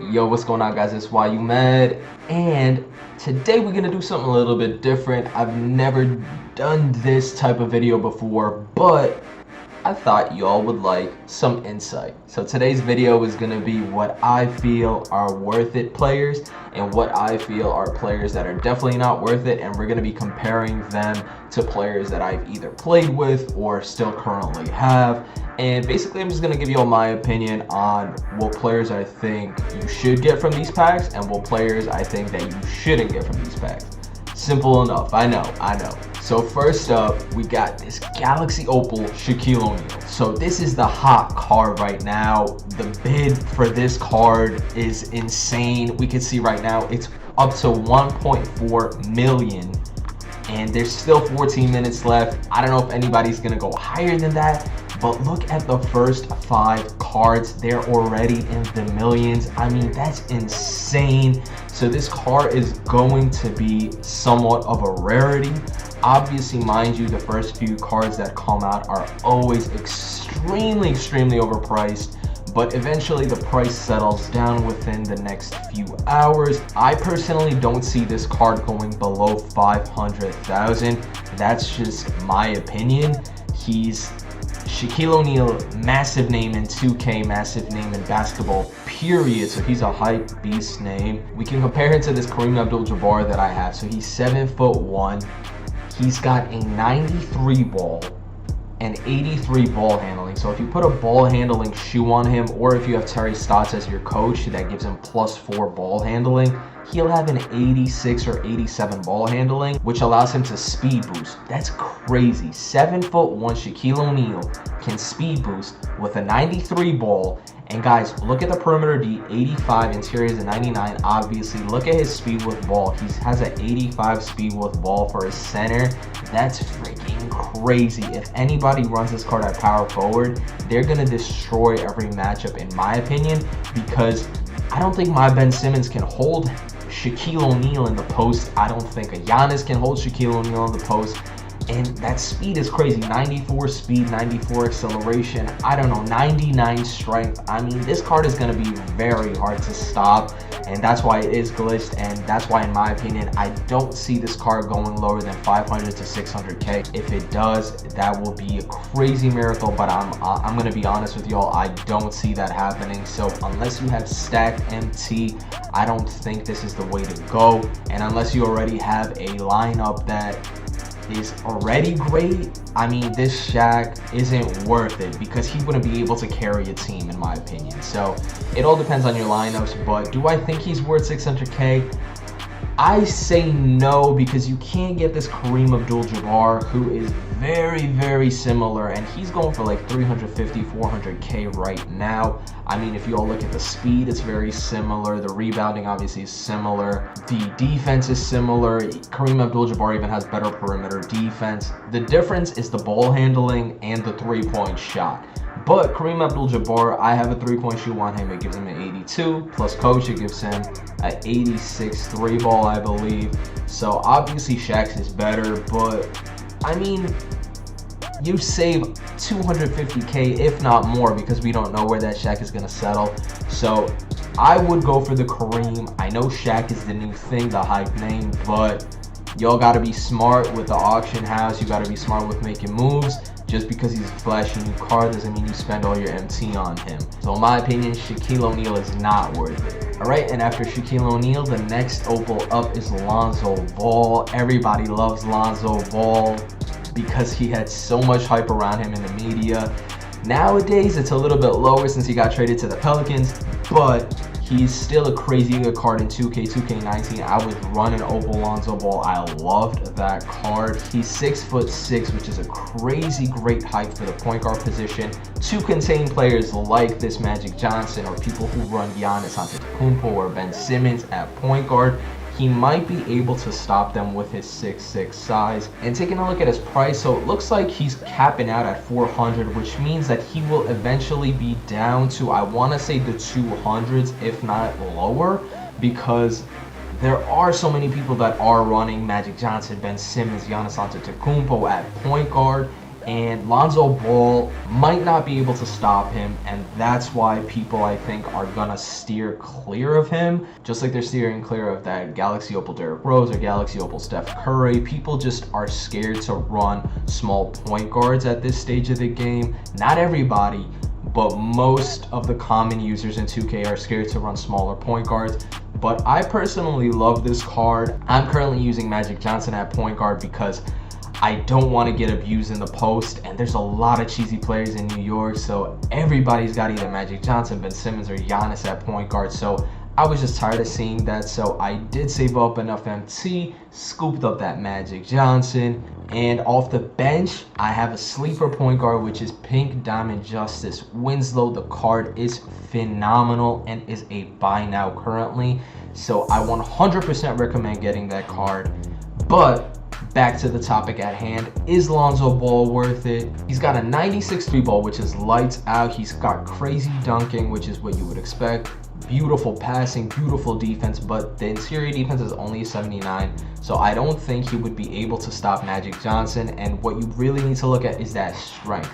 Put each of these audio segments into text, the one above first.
Yo, what's going on, guys? It's WhyYouMad, and today we're gonna do something a little bit different. I've never done this type of video before, but I thought y'all would like some insight. So today's video is going to be what I feel are worth it players and what I feel are players that are definitely not worth it, and we're going to be comparing them to players that I've either played with or still currently have. And basically I'm just going to give you all my opinion on what players I think you should get from these packs and what players I think that you shouldn't get from these packs. Simple enough, I know. So first up, we got this Galaxy Opal Shaquille O'Neal. So this is the hot card right now. The bid for this card is insane. We can see right now it's up to 1.4 million. And there's still 14 minutes left. I don't know if anybody's gonna go higher than that, but look at the first 5 cards. They're already in the millions. I mean, that's insane. So this card is going to be somewhat of a rarity. Obviously, mind you, the first few cards that come out are always extremely overpriced, but eventually the price settles down within the next few hours. I personally don't see this card going below 500,000. That's just my opinion. He's Shaquille O'Neal, massive name in 2K, massive name in basketball, period. So he's a hype beast name. We can compare him to this Kareem Abdul-Jabbar that I have. So he's 7'1". He's got a 93 ball and 83 ball handling. So if you put a ball handling shoe on him, or if you have Terry Stotts as your coach that gives him +4 ball handling, he'll have an 86 or 87 ball handling, which allows him to speed boost. That's crazy. 7'1" Shaquille O'Neal can speed boost with a 93 ball. And guys, look at the perimeter D, 85, interior is a 99. Obviously, look at his speed with ball. He has an 85 speed with ball for his center. That's freaking crazy. If anybody runs this card at power forward, they're gonna destroy every matchup, in my opinion, because I don't think my Ben Simmons can hold Shaquille O'Neal in the post. I don't think a Giannis can hold Shaquille O'Neal in the post. And that speed is crazy. 94 speed, 94 acceleration, I don't know, 99 strength. I mean, this card is going to be very hard to stop, and that's why it is glitched, and that's why, in my opinion, I don't see this card going lower than 500 to 600k. If it does, that will be a crazy miracle, but I'm going to be honest with y'all, I don't see that happening. So unless you have stacked MT, I don't think this is the way to go. And unless you already have a lineup that is already great, I mean, this Shaq isn't worth it because he wouldn't be able to carry a team, in my opinion. So it all depends on your lineups, but do I think he's worth 600k? I say no, because you can't get this Kareem Abdul-Jabbar, who is very similar, and he's going for like 350, 400k right now. I mean, if you all look at the speed, it's very similar. The rebounding obviously is similar. The defense is similar. Kareem Abdul-Jabbar even has better perimeter defense. The difference is the ball handling and the three-point shot. But Kareem Abdul-Jabbar, I have a three-point shoe on him. It gives him an 82, plus coach, it gives him an 86 three ball, I believe. So obviously Shaq's is better, but I mean, you save 250k, if not more, because we don't know where that Shaq is gonna settle. So I would go for the Kareem. I know Shaq is the new thing, the hype name, but y'all gotta be smart with the auction house. You gotta be smart with making moves. Just because he's a flashy new card doesn't mean you spend all your MT on him. So in my opinion, Shaquille O'Neal is not worth it. Alright, and after Shaquille O'Neal, the next Opal up is Lonzo Ball. Everybody loves Lonzo Ball because he had so much hype around him in the media. Nowadays, it's a little bit lower since he got traded to the Pelicans, but he's still a crazy good card in 2K19. I was running Opal Lonzo Ball. I loved that card. He's 6'6", which is a crazy great height for the point guard position to contain players like this Magic Johnson, or people who run Giannis Antetokounmpo or Ben Simmons at point guard. He might be able to stop them with his 6'6" size. And taking a look at his price, so it looks like he's capping out at 400, which means that he will eventually be down to, I want to say, the 200s, if not lower, because there are so many people that are running Magic Johnson, Ben Simmons, Giannis Antetokounmpo at point guard, and Lonzo Ball might not be able to stop him, and that's why people, I think, are gonna steer clear of him, just like they're steering clear of that Galaxy Opal Derrick Rose or Galaxy Opal Steph Curry. People just are scared to run small point guards at this stage of the game. Not everybody, but most of the common users in 2K are scared to run smaller point guards. But I personally love this card. I'm currently using Magic Johnson at point guard because I don't want to get abused in the post, and there's a lot of cheesy players in New York, so everybody's got either Magic Johnson, Ben Simmons, or Giannis at point guard. So I was just tired of seeing that, so I did save up enough MT, scooped up that Magic Johnson, and off the bench, I have a sleeper point guard, which is Pink Diamond Justice Winslow. The card is phenomenal and is a buy now currently, so I 100% recommend getting that card. But back to the topic at hand, is Lonzo Ball worth it? He's got a 96 3 ball, which is lights out. He's got crazy dunking, which is what you would expect. Beautiful passing, beautiful defense, but the interior defense is only a 79, so I don't think he would be able to stop Magic Johnson. And what you really need to look at is that strength.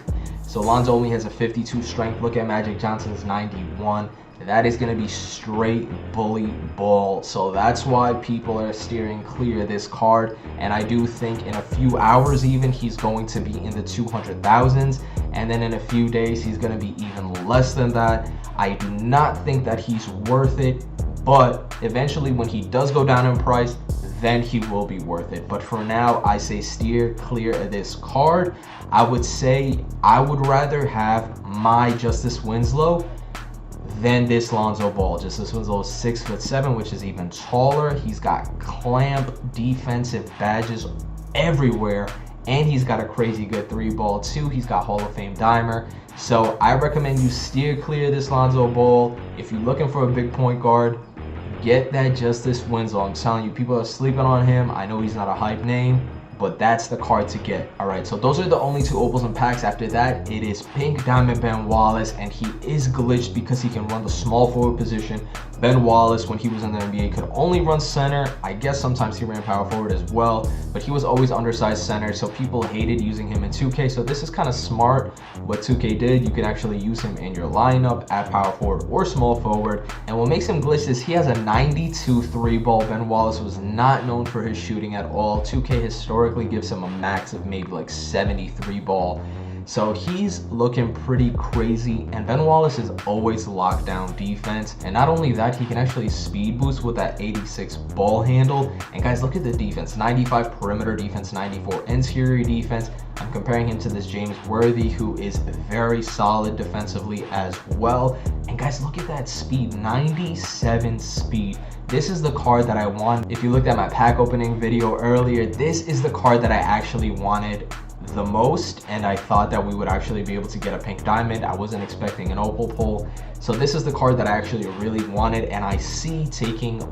So Lonzo only has a 52 strength. Look at Magic Johnson's 91. That is going to be straight bully ball. So that's why people are steering clear of this card. And I do think in a few hours even, he's going to be in the 200,000s. And then in a few days, he's going to be even less than that. I do not think that he's worth it. But eventually, when he does go down in price, then he will be worth it. But for now, I say steer clear of this card. I would say I would rather have my Justice Winslow than this Lonzo Ball. Justice Winslow is 6'7", which is even taller. He's got clamp defensive badges everywhere, and he's got a crazy good 3 ball too. He's got Hall of Fame dimer. So I recommend you steer clear of this Lonzo Ball. If you're looking for a big point guard, get that Justice Winslow. I'm telling you, people are sleeping on him. I know he's not a hype name, but that's the card to get. All right, so those are the only 2 opals and packs. After that, it is Pink Diamond Ben Wallace, and he is glitched because he can run the small forward position. Ben Wallace, when he was in the NBA, could only run center. I guess sometimes he ran power forward as well, but he was always undersized center, so people hated using him in 2K. So this is kind of smart what 2K did. You can actually use him in your lineup at power forward or small forward. And what makes him glitched is he has a 92 3 ball. Ben Wallace was not known for his shooting at all. 2K historically gives him a max of maybe like 73 ball. So he's looking pretty crazy, and Ben Wallace is always lockdown defense. And not only that, he can actually speed boost with that 86 ball handle. And guys, look at the defense: 95 perimeter defense, 94 interior defense. I'm comparing him to this James Worthy, who is very solid defensively as well. And guys, look at that speed, 97 speed. This is the card that I want. If you looked at my pack opening video earlier, this is the card that I actually wanted the most, and I thought that we would actually be able to get a Pink Diamond. I wasn't expecting an Opal pull. So this is the card that I actually really wanted, and I see taking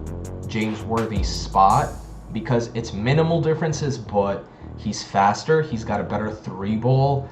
James Worthy's spot because it's minimal differences, but he's faster, he's got a better 3 ball,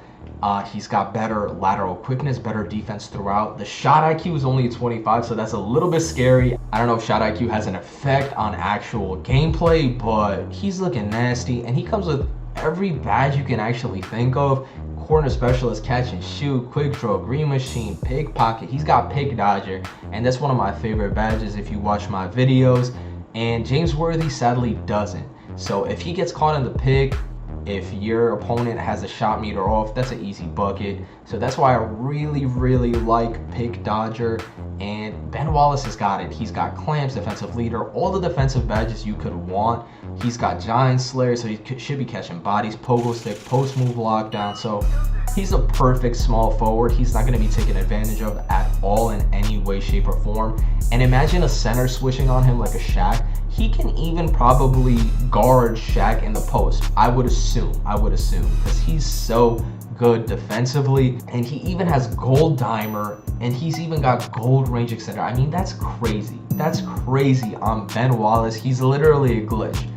he's got better lateral quickness, better defense throughout. The shot IQ is only 25, so that's a little bit scary. I don't know if shot IQ has an effect on actual gameplay, but he's looking nasty, and he comes with every badge you can actually think of: corner specialist, catch and shoot, quick draw, green machine, pickpocket. He's got pick dodger, and that's one of my favorite badges if you watch my videos. And James Worthy sadly doesn't. So if he gets caught in the pick, if your opponent has a shot meter off, that's an easy bucket. So that's why I really like pick dodger. And Ben Wallace has got it. He's got clamps, defensive leader, all the defensive badges you could want. He's got giant slayer, so he should be catching bodies, pogo stick, post move lockdown. So he's a perfect small forward. He's not going to be taken advantage of at all in any way, shape, or form. And imagine a center switching on him like a Shaq. He can even probably guard Shaq in the post, I would assume, because he's so good defensively. And he even has gold dimer, and he's even got gold range extender. I mean, that's crazy. That's crazy on Ben Wallace. He's literally a glitch.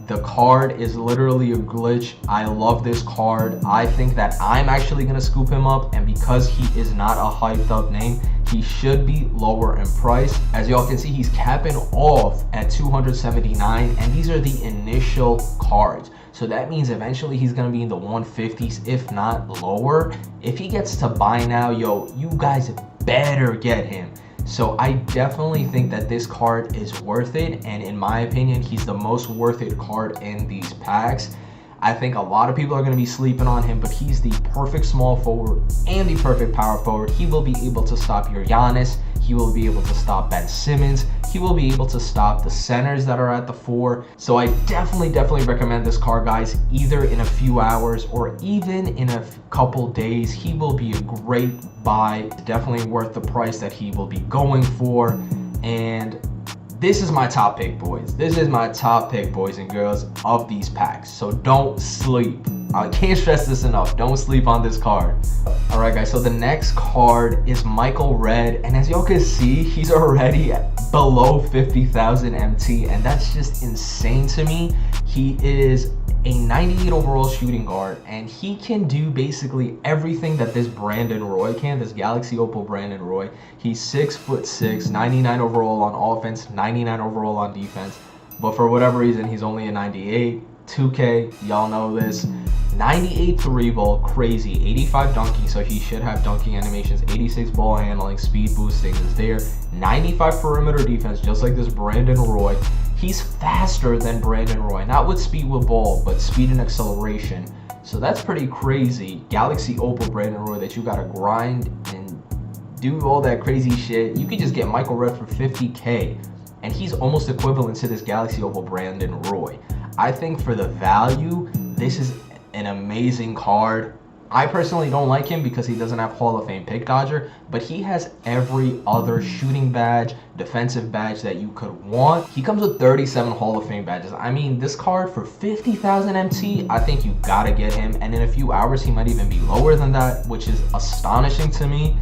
The card is literally a glitch. I love this card. I think that I'm actually going to scoop him up, and because he is not a hyped up name, he should be lower in price. As y'all can see, he's capping off at 279, and these are the initial cards. So that means eventually he's going to be in the 150s, if not lower. If he gets to buy now, yo, you guys better get him. So I definitely think that this card is worth it, and in my opinion, he's the most worth it card in these packs. I think a lot of people are going to be sleeping on him, but he's the perfect small forward and the perfect power forward. He will be able to stop your Giannis. He will be able to stop Ben Simmons. He will be able to stop the centers that are at the 4. So I definitely recommend this card, guys, either in a few hours or even in a couple days. He will be a great buy. Definitely worth the price that he will be going for. And this is my top pick, boys. This is my top pick, boys and girls, of these packs. So don't sleep. I can't stress this enough. Don't sleep on this card. All right, guys. So the next card is Michael Redd. And as y'all can see, he's already below 50,000 MT. And that's just insane to me. He is a 98 overall shooting guard, and he can do basically everything that this Brandon Roy can, this Galaxy Opal Brandon Roy. He's 6'6", 99 overall on offense, 99 overall on defense, but for whatever reason, he's only a 98. 2K, y'all know this. 98 3 ball, crazy. 85 dunking, so he should have dunking animations. 86 ball handling, speed boosting is there. 95 perimeter defense, just like this Brandon Roy. He's faster than Brandon Roy, not with speed with ball, but speed and acceleration. So that's pretty crazy. Galaxy Opal Brandon Roy that you gotta grind and do all that crazy shit. You could just get Michael Redd for 50K, and he's almost equivalent to this Galaxy Opal Brandon Roy. I think for the value, this is an amazing card. I personally don't like him because he doesn't have Hall of Fame pick dodger, but he has every other shooting badge, defensive badge that you could want. He comes with 37 Hall of Fame badges. I mean, this card for 50,000 MT, I think you gotta get him. And in a few hours, he might even be lower than that, which is astonishing to me.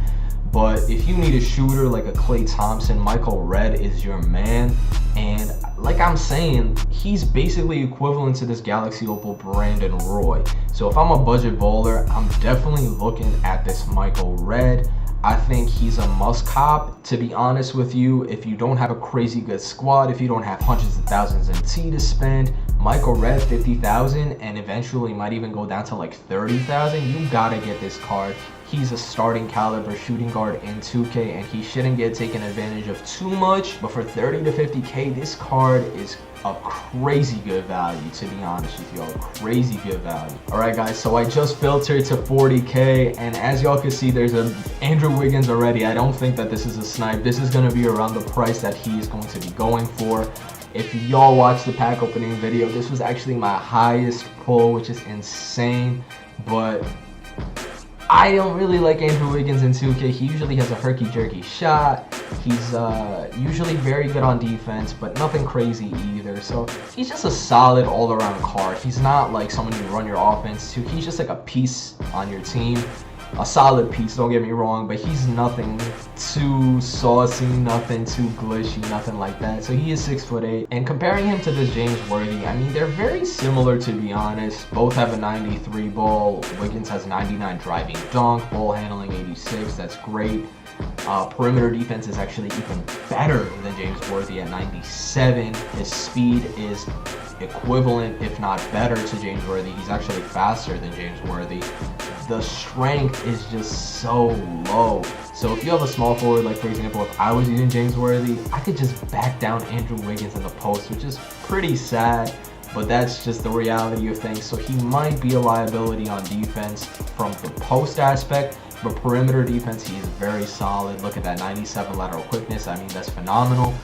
But if you need a shooter like a Klay Thompson, Michael Redd is your man. And like I'm saying, he's basically equivalent to this Galaxy Opal Brandon Roy. So if I'm a budget bowler, I'm definitely looking at this Michael Redd. I think he's a must cop, to be honest with you. If you don't have a crazy good squad, if you don't have hundreds of thousands of MT to spend, Michael Redd 50,000 and eventually might even go down to like 30,000, you gotta get this card. He's a starting caliber shooting guard in 2K, and he shouldn't get taken advantage of too much. But for 30 to 50K, this card is a crazy good value, to be honest with y'all. Crazy good value. All right, guys, so I just filtered to 40K, and as y'all can see, there's a Andrew Wiggins already. I don't think that this is a snipe. This is going to be around the price that he is going to be going for. If y'all watched the pack opening video, this was actually my highest pull, which is insane. But I don't really like Andrew Wiggins in 2K. He usually has a herky-jerky shot. He's usually very good on defense, but nothing crazy either. So he's just a solid all-around card. He's not like someone you run your offense to. He's just like a piece on your team. A solid piece, don't get me wrong, but he's nothing too saucy, nothing too glitchy, nothing like that. So he is 6'8", and comparing him to this James Worthy, I mean, they're very similar, to be honest. Both have a 93 ball. Wiggins has 99 driving dunk, ball handling 86. That's great. Perimeter defense is actually even better than James Worthy at 97. His speed is equivalent, if not better, to James Worthy. He's actually faster than James Worthy. The strength is just so low. So if you have a small forward, like for example, if I was using James Worthy, I could just back down Andrew Wiggins in the post, which is pretty sad, but that's just the reality of things. So he might be a liability on defense from the post aspect, but perimeter defense, he is very solid. Look at that 97 lateral quickness. I mean, that's phenomenal.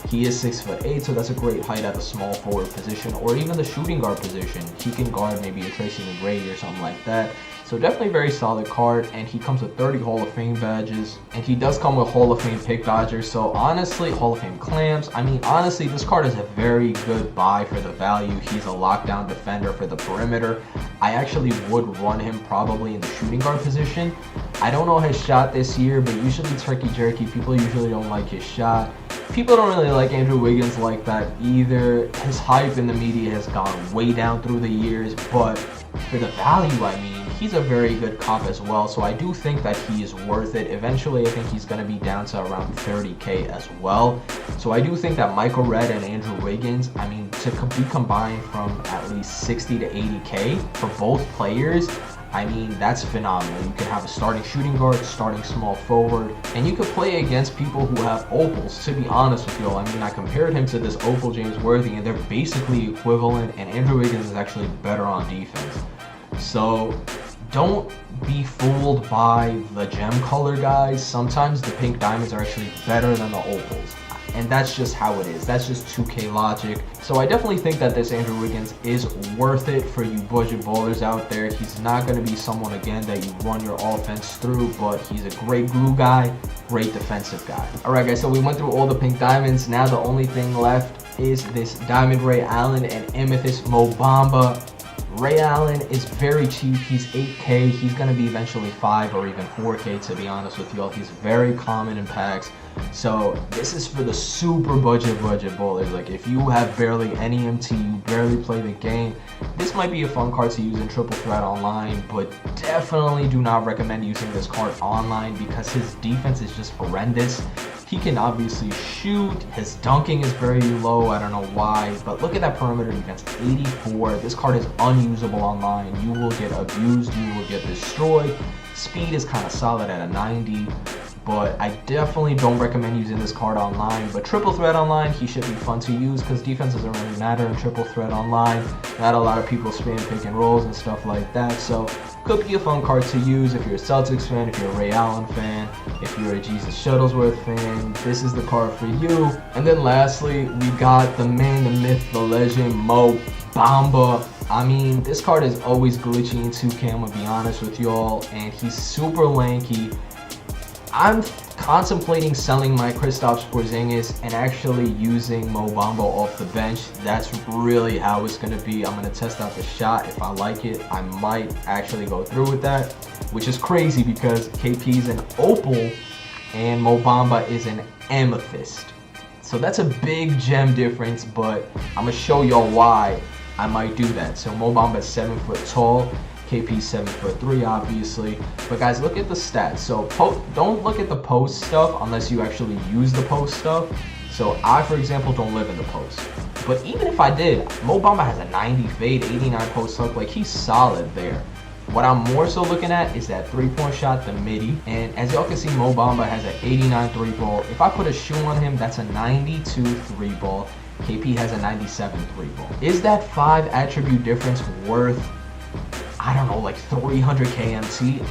He is 6'8", so that's a great height at the small forward position, or even the shooting guard position. He can guard maybe a Tracy McGrady or something like that. So definitely very solid card, and he comes with 30 Hall of Fame badges, and he does come with Hall of Fame pick dodgers. So honestly, Hall of Fame clams. I mean, honestly, this card is a very good buy for the value. He's a lockdown defender for the perimeter. I actually would run him probably in the shooting guard position. I don't know his shot this year, but usually it's herky-jerky. People usually don't like his shot. People don't really like Andrew Wiggins like that either. His hype in the media has gone way down through the years, but for the value, I mean, he's a very good comp as well. So I do think that he is worth it. Eventually, I think he's going to be down to around 30K as well. So I do think that Michael Redd and Andrew Wiggins, I mean, to be combined from at least 60 to 80K for both players, I mean, that's phenomenal. You can have a starting shooting guard, starting small forward, and you could play against people who have Opals, to be honest with you all. I mean, I compared him to this Opal James Worthy, and they're basically equivalent, and Andrew Wiggins is actually better on defense. So don't be fooled by the gem color, guys. Sometimes the pink diamonds are actually better than the Opals. And that's just how it is. That's just 2K logic. So I definitely think that this Andrew Wiggins is worth it for you budget bowlers out there. He's not going to be someone, again, that you run your offense through, but he's a great glue guy, great defensive guy. Alright guys, so we went through all the pink diamonds. Now the only thing left is this Diamond Ray Allen and Amethyst Mo Bamba. Ray Allen is very cheap. He's 8K. He's going to be eventually 5 or even 4K, to be honest with y'all. He's very common in packs. So this is for the super budget bowlers. Like if you have barely any MT, you barely play the game, this might be a fun card to use in Triple Threat Online, but definitely do not recommend using this card online because his defense is just horrendous. He can obviously shoot, his dunking is very low, I don't know why, but look at that perimeter defense, 84. This card is unusable online. You will get abused, you will get destroyed. Speed is kind of solid at a 90. But I definitely don't recommend using this card online. But Triple Threat Online, he should be fun to use because defense doesn't really matter in Triple Threat Online. Not a lot of people spam pick and rolls and stuff like that. So could be a fun card to use if you're a Celtics fan, if you're a Ray Allen fan, if you're a Jesus Shuttlesworth fan. This is the card for you. And then lastly, we got the man, the myth, the legend, Mo Bamba. I mean, this card is always glitchy in 2K, I'm gonna be honest with y'all. And he's super lanky. I'm contemplating selling my Kristaps Porzingis and actually using Mo Bamba off the bench. That's really how it's going to be. I'm going to test out the shot. If I like it, I might actually go through with that, which is crazy because KP is an Opal and Mo Bamba is an Amethyst. So that's a big gem difference, but I'm going to show y'all why I might do that. So Mo Bamba is 7 foot tall. KP 7'3", obviously, but guys, look at the stats. So don't look at the post stuff unless you actually use the post stuff. So I, for example, don't live in the post, but even if I did, Mo Bamba has a 90 fade, 89 post up. Like, he's solid there. What I'm more so looking at is that 3-point shot, the midi, and as y'all can see, Mo Bamba has an 89 3 ball. If I put a shoe on him, that's a 92 3 ball. KP has a 97 3 ball. Is that 5 attribute difference worth, I don't know, like 300k MT?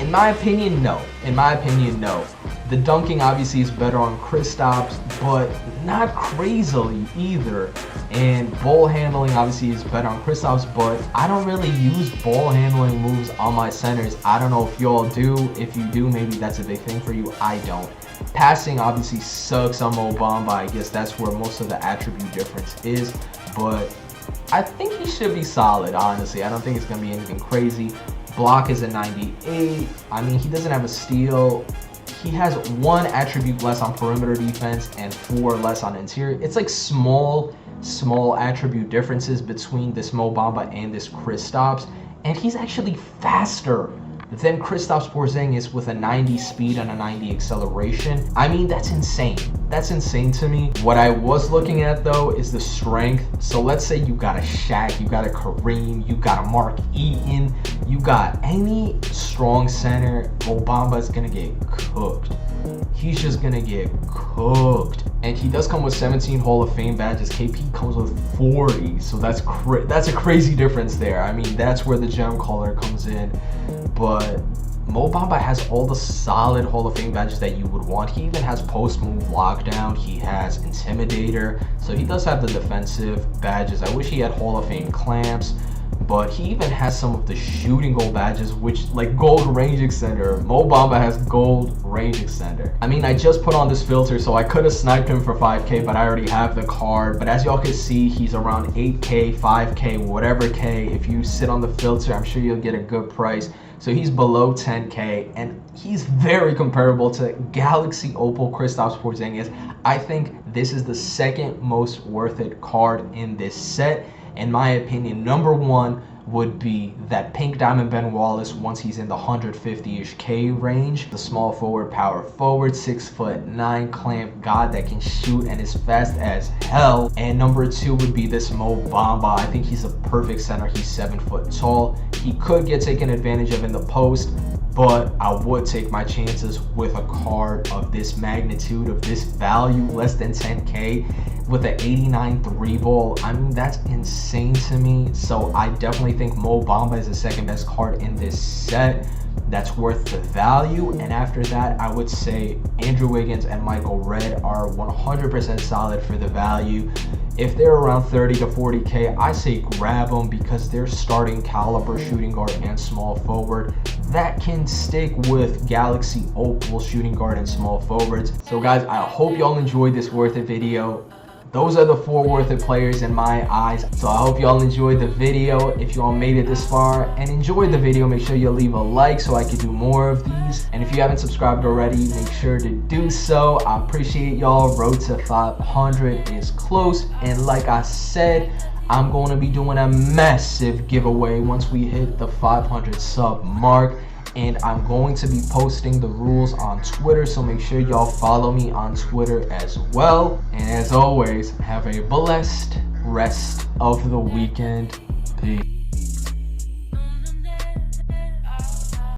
In my opinion, no. In my opinion, no. The dunking obviously is better on Kristaps, but not crazily either. And ball handling obviously is better on Kristaps, but I don't really use ball handling moves on my centers. I don't know if y'all do. If you do, maybe that's a big thing for you. I don't. Passing obviously sucks on Mo Bamba. I guess that's where most of the attribute difference is, but I think he should be solid, honestly. I don't think it's going to be anything crazy. Block is a 98. I mean, he doesn't have a steal. He has 1 attribute less on perimeter defense and 4 less on interior. It's like small attribute differences between this Mo Bamba and this Kristaps. And he's actually faster than Kristaps Porzingis with a 90 speed and a 90 acceleration. I mean, that's insane. That's insane to me. What I was looking at though is the strength. So let's say you got a Shaq, you got a Kareem, you got a Mark Eaton, you got any strong center, Mo Bamba is gonna get cooked. He's just gonna get cooked. And he does come with 17 Hall of Fame badges. KP comes with 40, so that's a crazy difference there. I mean, that's where the gem color comes in. But Mo Bamba has all the solid Hall of Fame badges that you would want. He even has post move lockdown. He has intimidator. So he does have the defensive badges. I wish he had Hall of Fame clamps. But he even has some of the shooting goal badges, which, like gold range extender. Mo Bamba has gold range extender. I mean, I just put on this filter, so I could have sniped him for 5k, but I already have the card. But as y'all can see, he's around 8k, 5k, whatever k. If you sit on the filter, I'm sure you'll get a good price. So he's below 10k, and he's very comparable to Galaxy Opal Kristaps Porzingis. I think this is the second most worth it card in this set. In my opinion, number 1 would be that Pink Diamond Ben Wallace once he's in the 150-ish K range. The small forward, power forward, 6'9" clamp god that can shoot and is fast as hell. And number 2 would be this Mo Bamba. I think he's a perfect center. He's 7 foot tall. He could get taken advantage of in the post, but I would take my chances with a card of this magnitude, of this value, less than 10K, with an 89 3 ball. I mean, that's insane to me. So I definitely think Mo Bamba is the second best card in this set that's worth the value. And after that, I would say Andrew Wiggins and Michael Redd are 100% solid for the value. If they're around 30 to 40K, I say grab them because they're starting caliber shooting guard and small forward that can stick with Galaxy Opal shooting guard and small forwards. So guys, I hope y'all enjoyed this worth it video. Those are the 4 worth it players in my eyes. So I hope y'all enjoyed the video. If y'all made it this far and enjoyed the video, make sure you leave a like so I can do more of these. And if you haven't subscribed already, make sure to do so. I appreciate y'all. Road to 500 is close. And like I said, I'm going to be doing a massive giveaway once we hit the 500 sub mark. And I'm going to be posting the rules on Twitter, so make sure y'all follow me on Twitter as well. And as always, have a blessed rest of the weekend. Peace.